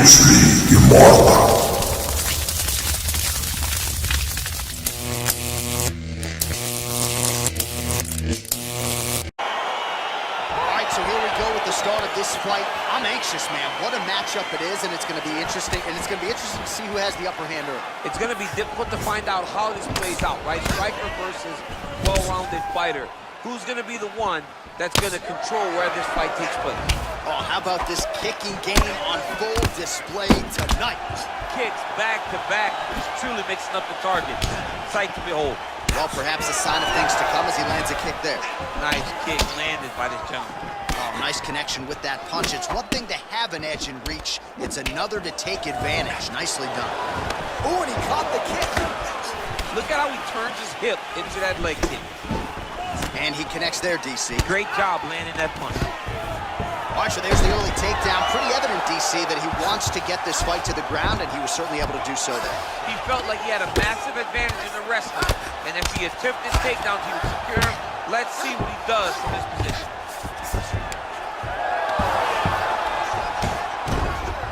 Bruce Lee, immortal. So here we go with the start of this fight. I'm anxious, man. What a matchup it is, and it's going to be interesting. And it's going to be interesting to see who has the upper hand early. It's going to be difficult to find out how this plays out, right? Striker versus well-rounded fighter. Who's going to be the one that's going to control where this fight takes place? Oh, how about this kicking game on full display tonight? Kicks back-to-back. He's truly mixing up the target. Sight to behold. Well, perhaps a sign of things to come as he lands a kick there. Nice kick landed by this gentleman. Oh, nice connection with that punch. It's one thing to have an edge and reach. It's another to take advantage. Nicely done. Oh, and he caught the kick. Look at how he turns his hip into that leg kick. And he connects there, DC. Great job landing that punch. All right, so there's the early takedown. Pretty evident, DC, that he wants to get this fight to the ground, and he was certainly able to do so there. He felt like he had a massive advantage in the wrestling, and if he attempted takedowns, he would secure him. Let's see what he does from this position.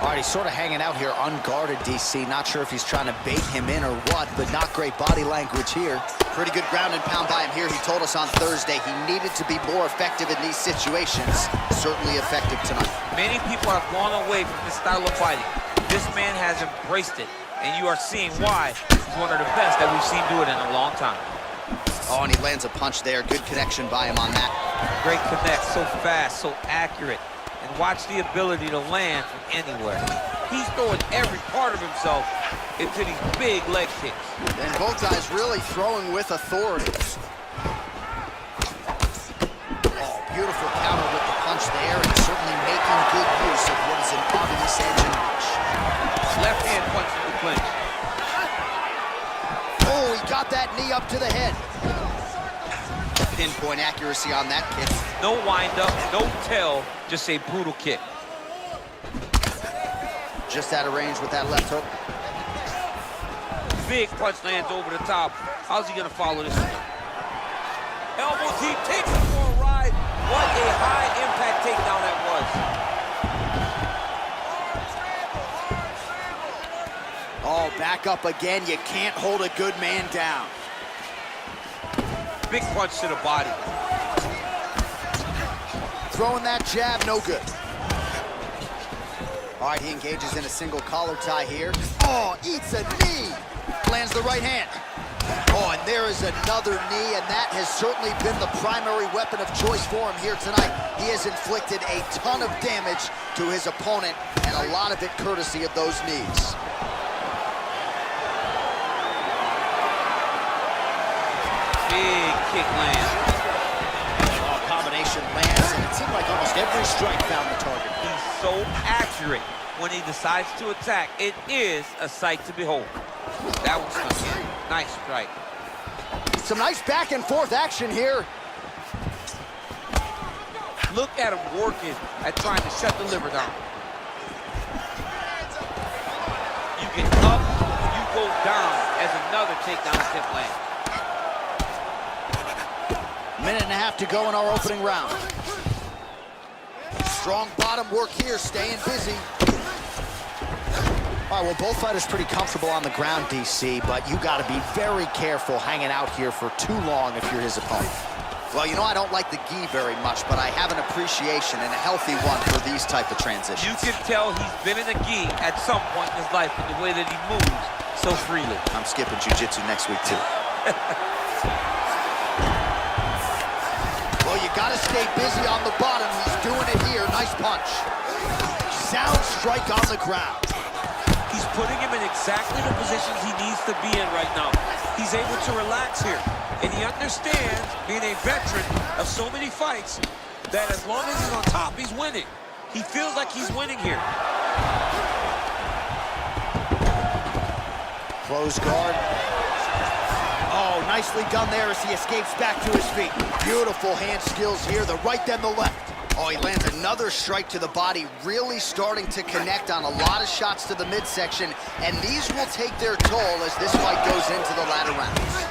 All right, he's sort of hanging out here unguarded, DC. Not sure if he's trying to bait him in or what, but not great body language here. Pretty good ground and pound by him here. He told us on Thursday he needed to be more effective in these situations. Certainly effective tonight. Many people have gone away from this style of fighting. This man has embraced it, and you are seeing why he's one of the best that we've seen do it in a long time. Oh, and he lands a punch there. Good connection by him on that. Great connect, so fast, so accurate. And watch the ability to land from anywhere. He's throwing every part of himself into these big leg kicks. And both guys really throwing with authority. Oh, beautiful counter with the punch there, and certainly making good use of what is an obvious edge and reach. Left hand punch in the clinch. Oh, he got that knee up to the head. Pinpoint accuracy on that kick. No wind-up, no tell, just a brutal kick. Just out of range with that left hook. Big punch lands over the top. How's he gonna follow this one? Elbow deep, takes him for a ride. What a high-impact takedown that was. Oh, back up again. You can't hold a good man down. Big punch to the body. Throwing that jab, no good. All right, he engages in a single collar tie here. Oh, eats a knee. Lands the right hand. Oh, and there is another knee, and that has certainly been the primary weapon of choice for him here tonight. He has inflicted a ton of damage to his opponent, and a lot of it courtesy of those knees. Big kick lands. Oh, combination lands, and it seemed like almost every strike found the target. He's so accurate when he decides to attack. It is a sight to behold. That was nice. Nice strike. Some nice back and forth action here. Look at him working at trying to shut the liver down. You get up, you go down as another takedown attempt lands. Minute and a half to go in our opening round. Strong bottom work here, staying busy. All right, well, both fighters pretty comfortable on the ground, DC, but you got to be very careful hanging out here for too long if you're his opponent. Well, you know, I don't like the gi very much, but I have an appreciation and a healthy one for these type of transitions. You can tell he's been in a gi at some point in his life in the way that he moves so freely. I'm skipping jiu-jitsu next week, too. Well, you got to stay busy on the bottom. He's doing it here. Nice punch. Sound strike on the ground. He's putting him in exactly the positions he needs to be in right now. He's able to relax here. And he understands, being a veteran of so many fights, that as long as he's on top, he's winning. He feels like he's winning here. Close guard. Oh, nicely done there as he escapes back to his feet. Beautiful hand skills here, the right then the left. Oh, he lands another strike to the body, really starting to connect on a lot of shots to the midsection, and these will take their toll as this fight goes into the latter rounds.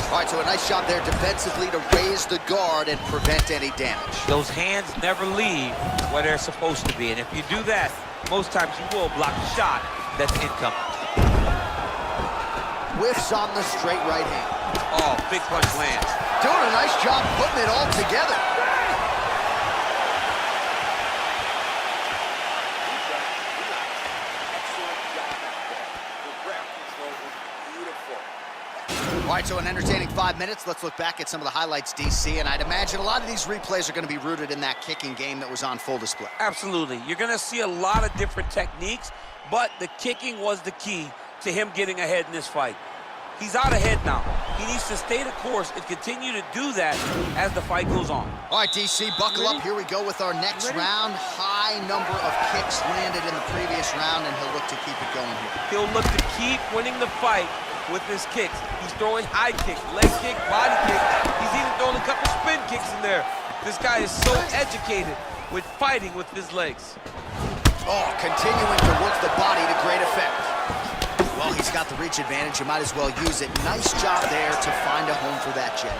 All right, so a nice job there defensively to raise the guard and prevent any damage. Those hands never leave where they're supposed to be, and if you do that, most times you will block the shot that's incoming. Whiffs on the straight right hand. Oh, big punch lands. Doing a nice job putting it all together. All right, so an entertaining 5 minutes. Let's look back at some of the highlights, DC, and I'd imagine a lot of these replays are going to be rooted in that kicking game that was on full display. Absolutely. You're going to see a lot of different techniques, but the kicking was the key to him getting ahead in this fight. He's out ahead now. He needs to stay the course and continue to do that as the fight goes on. All right, DC, buckle up. Here we go with our next round. High number of kicks landed in the previous round, and he'll look to keep it going here. He'll look to keep winning the fight with his kicks. He's throwing high kicks, leg kick, body kick. He's even throwing a couple spin kicks in there. This guy is so educated with fighting with his legs. Oh, continuing to work the body to great effect. Well, he's got the reach advantage. You might as well use it. Nice job there to find a home for that jab.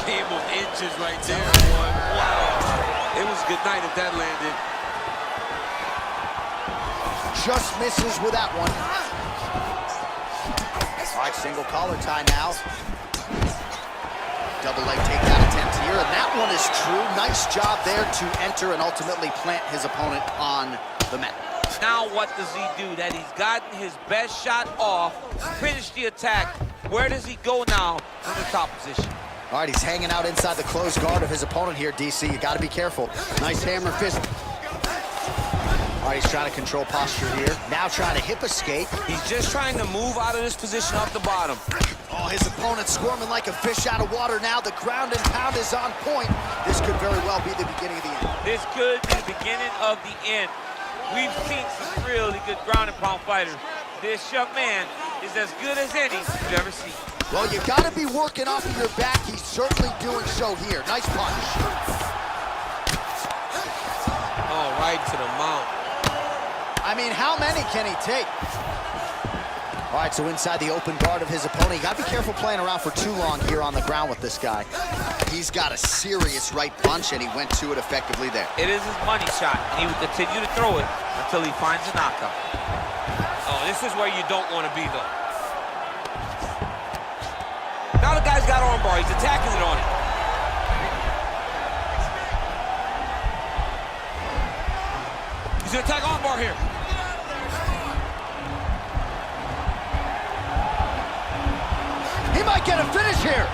Game of inches right there, boy. Wow. It was good night if that landed. Just misses with that one. All right, single collar tie now. Double leg takedown attempt here, and that one is true. Nice job there to enter and ultimately plant his opponent on the mat. Now what does he do? That he's gotten his best shot off, finished the attack. Where does he go now in the top position? All right, he's hanging out inside the closed guard of his opponent here, DC. You got to be careful. Nice hammer fist. All right, he's trying to control posture here. Now trying to hip escape. He's just trying to move out of this position off the bottom. Oh, his opponent's squirming like a fish out of water now. The ground and pound is on point. This could very well be the beginning of the end. This could be the beginning of the end. We've seen some really good ground and pound fighters. This young man is as good as any you've ever seen. Well, you got to be working off of your back. He's certainly doing so here. Nice punch. Oh, right to the mount. I mean, how many can he take? All right, so inside the open guard of his opponent. You got to be careful playing around for too long here on the ground with this guy. He's got a serious right punch, and he went to it effectively there. It is his money shot, and he will continue to throw it until he finds a knockout. Oh, this is where you don't want to be, though. Now the guy's got armbar. He's attacking it on it. He's going to attack armbar here. He might get a finish here.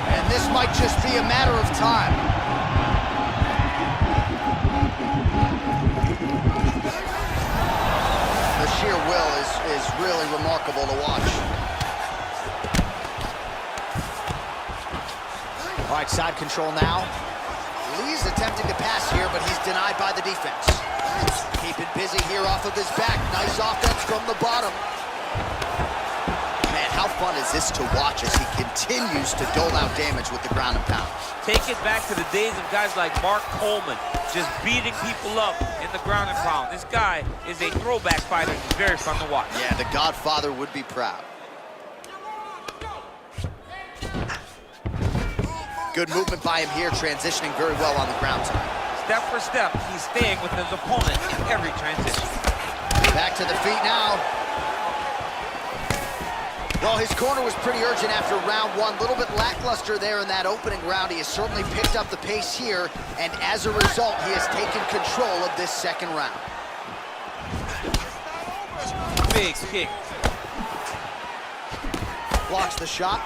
And this might just be a matter of time. The sheer will is really remarkable to watch. All right, side control now. Lee's attempting to pass here, but he's denied by the defense. Keep it busy here off of his back. Nice offense from the bottom. Man, how fun is this to watch as he continues to dole out damage with the ground and pound? Take it back to the days of guys like Mark Coleman, just beating people up in the ground and pound. This guy is a throwback fighter. He's very fun to watch. Yeah, the Godfather would be proud. Good movement by him here, transitioning very well on the ground time. Step for step, he's staying with his opponent in every transition. Back to the feet now. Well, his corner was pretty urgent after round one. A little bit lackluster there in that opening round. He has certainly picked up the pace here, and as a result, he has taken control of this second round. Big kick. Blocks the shot.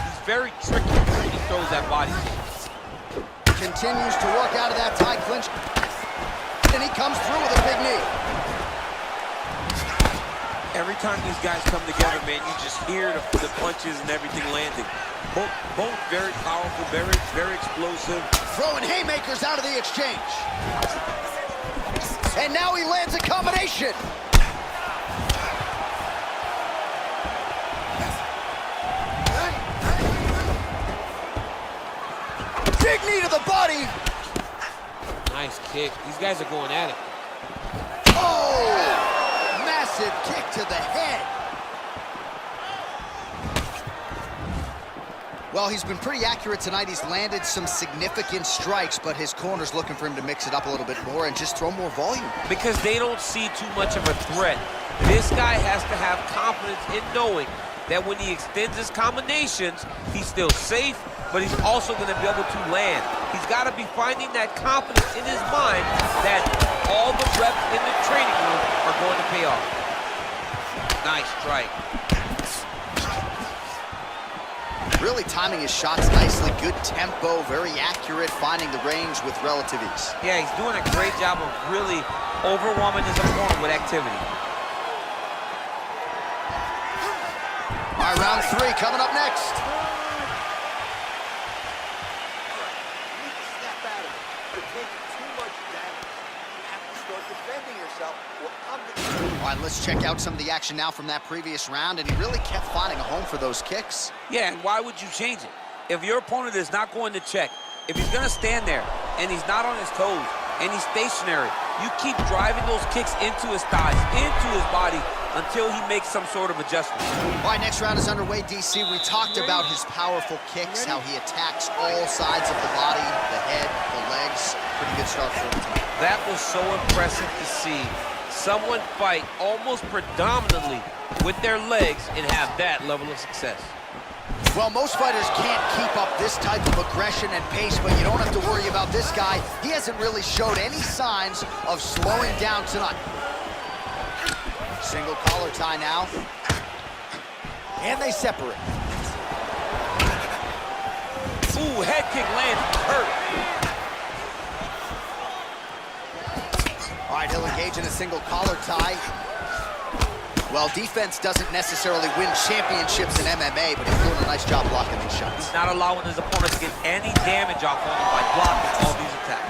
He's very tricky when he throws that body kick. Continues to work out of that tie clinch. And he comes through with a big knee. Every time these guys come together, man, you just hear the punches and everything landing. Both very powerful, very explosive. Throwing haymakers out of the exchange. And now he lands a combination. Big knee to the body. Nice kick. These guys are going at it. Oh! Massive kick to the head. Well, he's been pretty accurate tonight. He's landed some significant strikes, but his corner's looking for him to mix it up a little bit more and just throw more volume. Because they don't see too much of a threat. This guy has to have confidence in knowing that when he extends his combinations, he's still safe, but he's also going to be able to land. He's got to be finding that confidence in his mind that all the reps in the training room are going to pay off. Nice strike. Really timing his shots nicely. Good tempo, very accurate, finding the range with relative ease. Yeah, he's doing a great job of really overwhelming his opponent with activity. All right, round 3 coming up next. All right, let's check out some of the action now from that previous round, and he really kept finding a home for those kicks. Yeah, and why would you change it? If your opponent is not going to check, if he's going to stand there and he's not on his toes and he's stationary, you keep driving those kicks into his thighs, into his body, until he makes some sort of adjustment. All right, next round is underway, DC. We talked about his powerful kicks, how he attacks all sides of the body, the head, the legs. Pretty good start for him tonight. That was so impressive to see. Someone fight almost predominantly with their legs and have that level of success. Well, most fighters can't keep up this type of aggression and pace, but you don't have to worry about this guy. He hasn't really showed any signs of slowing down tonight. Single collar tie now. And they separate. Ooh, head kick lands, hurt. All right, he'll engage in a single collar tie. Well, defense doesn't necessarily win championships in MMA, but he's doing a nice job blocking these shots. He's not allowing his opponent to get any damage off on him by blocking all these attacks.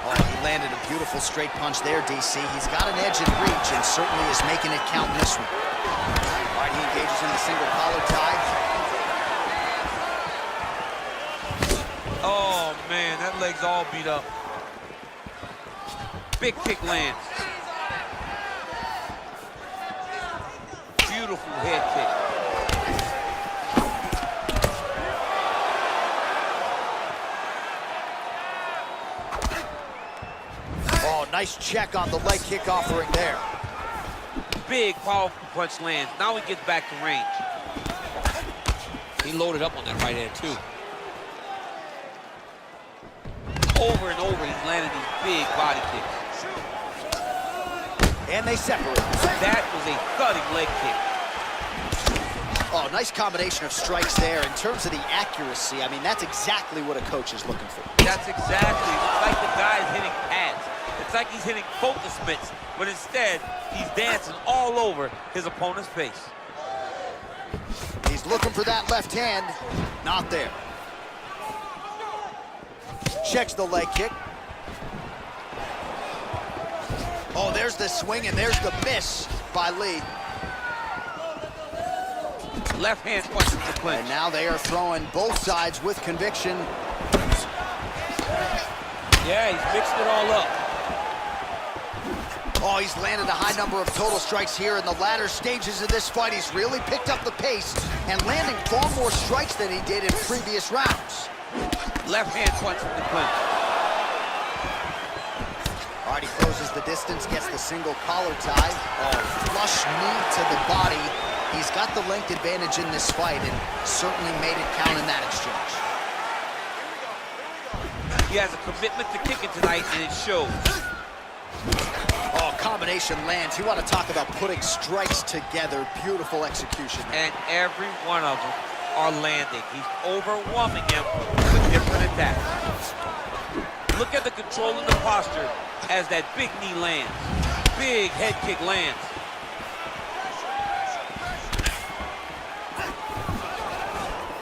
Oh, he landed a beautiful straight punch there, DC. He's got an edge in reach and certainly is making it count in this one. All right, he engages in the single collar tie. Oh, man, that leg's all beat up. Big kick lands. Beautiful head kick. Oh, nice check on the leg kick offering there. Big, powerful punch lands. Now he gets back to range. He loaded up on that right hand, too. Over and over, he's landed these big body kicks. And they separate. That was a thudding leg kick. Oh, nice combination of strikes there. In terms of the accuracy, I mean, that's exactly what a coach is looking for. That's exactly. It's like the guy is hitting pads. It's like he's hitting focus mitts, but instead, he's dancing all over his opponent's face. He's looking for that left hand. Not there. Checks the leg kick. Oh, there's the swing, and there's the miss by Lee. Left hand punches the clinch. And now they are throwing both sides with conviction. Yeah, he's mixing it all up. Oh, he's landed a high number of total strikes here in the latter stages of this fight. He's really picked up the pace and landing far more strikes than he did in previous rounds. Left hand punch from the clinch. All right, he closes the distance, gets the single collar tie. Oh, flush knee to the body. He's got the length advantage in this fight and certainly made it count in that exchange. He has a commitment to kicking tonight, and it shows. Oh, combination lands. You want to talk about putting strikes together. Beautiful execution. And every one of them are landing. He's overwhelming him with different attacks. Look at the control in the posture as that big knee lands. Big head kick lands.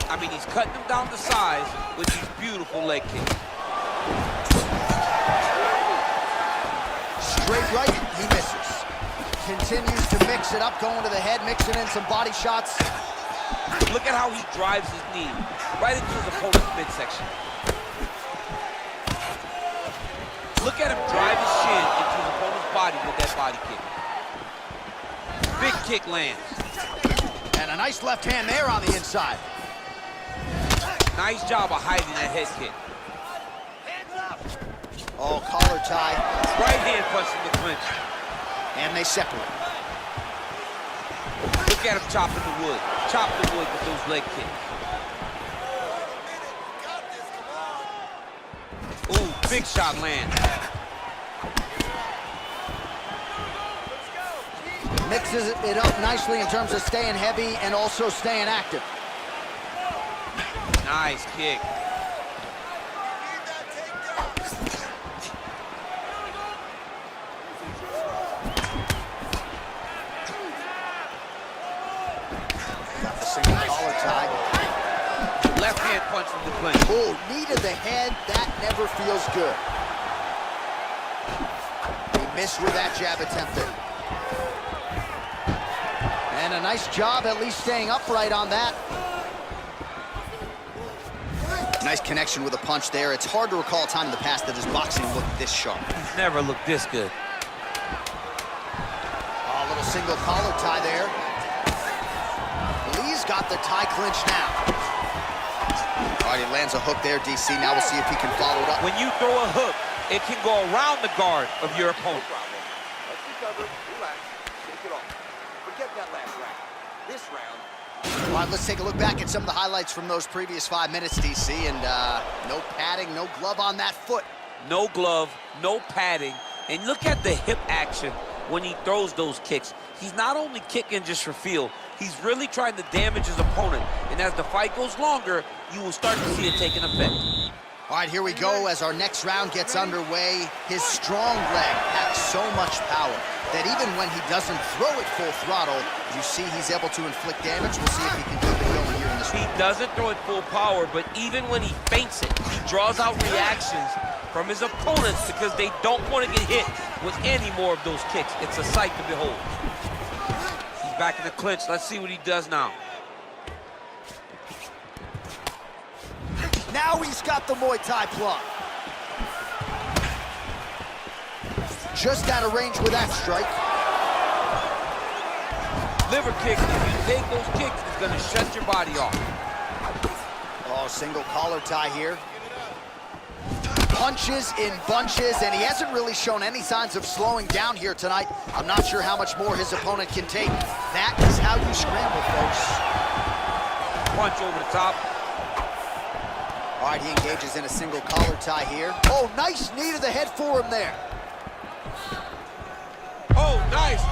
I mean, he's cutting him down to size with these beautiful leg kicks. Straight right, he misses. Continues to mix it up, going to the head, mixing in some body shots. Look at how he drives his knee right into his opponent's midsection. Look at him drive his shin into his opponent's body with that body kick. Big kick lands. And a nice left hand there on the inside. Nice job of hiding that head kick. Oh, collar tie. Right hand punch in the clinch. And they separate. Look at him chopping the wood. Chop the wood with those leg kicks. Ooh, big shot lands. Mixes it up nicely in terms of staying heavy and also staying active. Nice kick. Got the single collar tie. Left hand punch from the clinch. Oh, knee to the head, that never feels good. He missed with that jab attempt there. And a nice job at least staying upright on that. Nice connection with a punch there. It's hard to recall a time in the past that his boxing looked this sharp. He's never looked this good. Oh, a little single collar tie there. Lee's got the tie clinch now. All right, he lands a hook there, DC. Now we'll see if he can follow it up. When you throw a hook, it can go around the guard of your opponent. Let's recover, relax, shake it off. Forget that last round. This round. All right, let's take a look back at some of the highlights from those previous 5 minutes, DC. And no padding, no glove on that foot. No glove, no padding. And look at the hip action when he throws those kicks. He's not only kicking just for feel, he's really trying to damage his opponent. And as the fight goes longer, you will start to see it taking effect. All right, here we go as our next round gets underway. His strong leg packs so much power that even when he doesn't throw it full throttle, you see he's able to inflict damage. We'll see if he can keep it going here in this He round. doesn't throw it full power, but even when he feints it, he draws out reactions from his opponents because they don't want to get hit with any more of those kicks. It's a sight to behold. He's back in the clinch. Let's see what he does now. Now he's got the Muay Thai plug. Just out of range with that strike. Liver kick, if you take those kicks, it's going to shut your body off. Oh, single collar tie here. Punches in bunches, and he hasn't really shown any signs of slowing down here tonight. I'm not sure how much more his opponent can take. That is how you scramble, folks. Punch over the top. All right, he engages in a single collar tie here. Oh, nice knee to the head for him there. Oh, nice.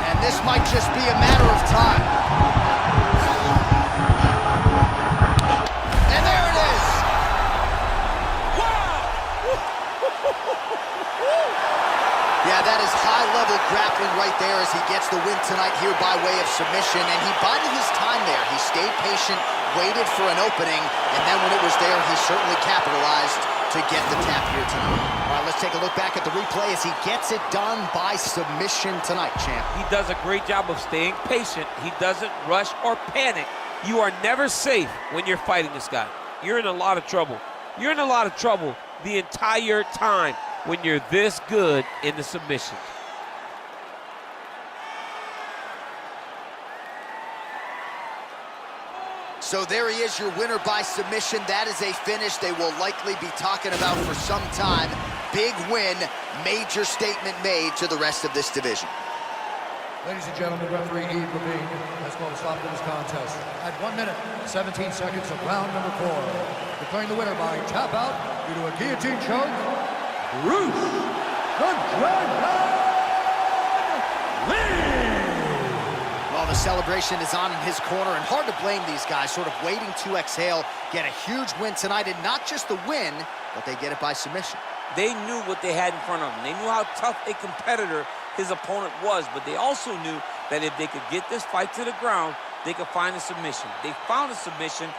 And this might just be a matter of time. And there it is. Wow! Yeah, that is high-level grappling right there as he gets the win tonight here by way of submission. And he bided his time there. He stayed patient, waited for an opening, and then when it was there, he certainly capitalized to get the tap here tonight. All right, let's take a look back at the replay as he gets it done by submission tonight, champ. He does a great job of staying patient. He doesn't rush or panic. You are never safe when you're fighting this guy. You're in a lot of trouble. You're in a lot of trouble the entire time when you're this good in the submission. So there he is, your winner by submission. That is a finish they will likely be talking about for some time. Big win, major statement made to the rest of this division. Ladies and gentlemen, referee Eve Levine has called a stop to this contest at 1 minute, 17 seconds of round number 4. Declaring the winner by tap out due to a guillotine choke, Bruce the Dragon Lee! Well, the celebration is on in his corner, and hard to blame these guys, sort of waiting to exhale, get a huge win tonight, and not just the win, but they get it by submission. They knew what they had in front of them. They knew how tough a competitor his opponent was, but they also knew that if they could get this fight to the ground, they could find a submission. They found a submission,